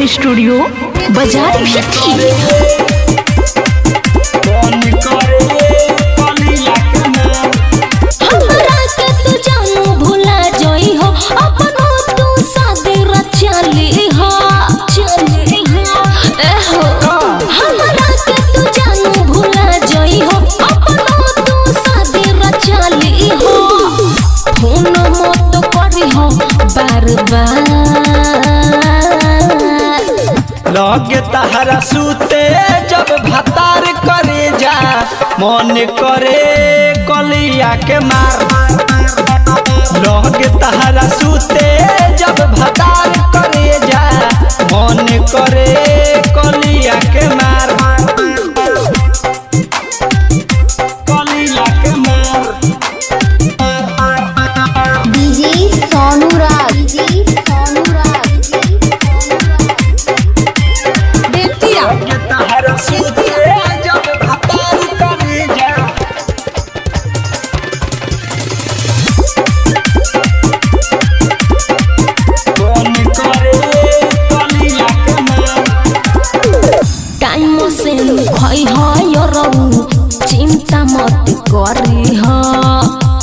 Recording studio बाजार लगे तहरा सूते जब भतार करे जा मन करे कलिया के मार। लगे तहरा सूते जब भतार करे जा मन करे कलिया के मार। कलिया के मार। डीजे सोनू राज चिंता मत करी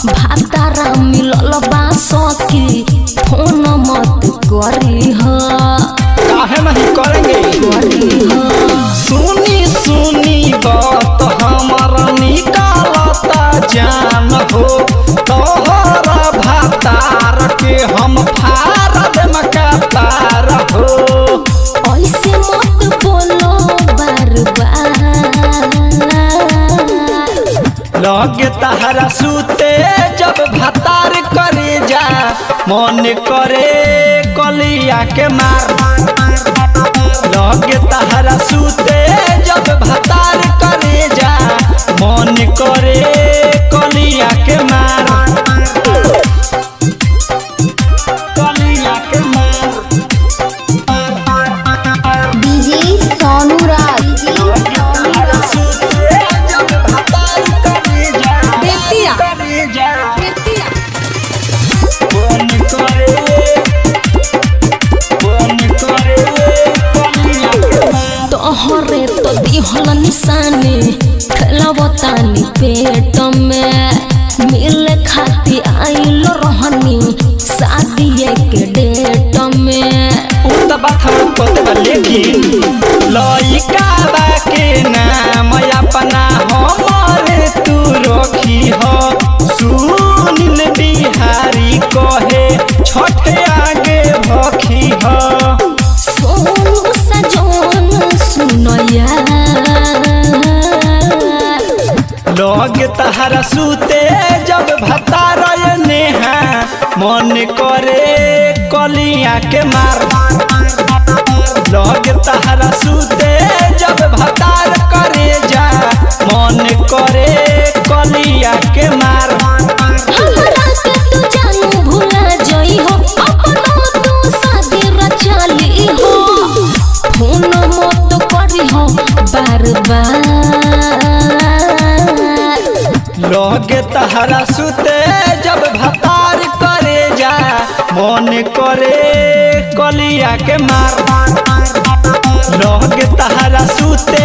भातारा मिलल बा सखी फोन मत करी काहे नहीं करेंगे सुनी सुनी बात हमार निकालता जान हो तोहरा भातार के हम फारद मकातार हो। ऐसे मत बोलो बार बार लगे तहरा सूते जब भतार करे जा मन करे कलिया के मार। लगे तहरा सूते जब भतार करे जा मन करे कलिया के मार। कलिया के मार। डीजे सोनू राज तोहरे तो दिहल निशाने खेलबतानी पेट में मिले खाती आइल रहनी शादी के डेट में। लेकिन लइका बा के नाम अपना हमरे तू रखी हो। सुनील बिहारी कहे छठे आगे भखी हो। सोनू सजन सुनया लगे तहरा सूते जब भतार नेहा मन करे कलिया के मार। लगे तहरा सूते जब भतार करे जा मन करे कलिया के मार। हमरा के तू जानू भुला जई हो अपनो तू शादी रचली हो फोन मत करी हो बार बार। लगे तहरा सूते जब भतार करे जा मन करे कलिया के मार। लगे तहरा सूते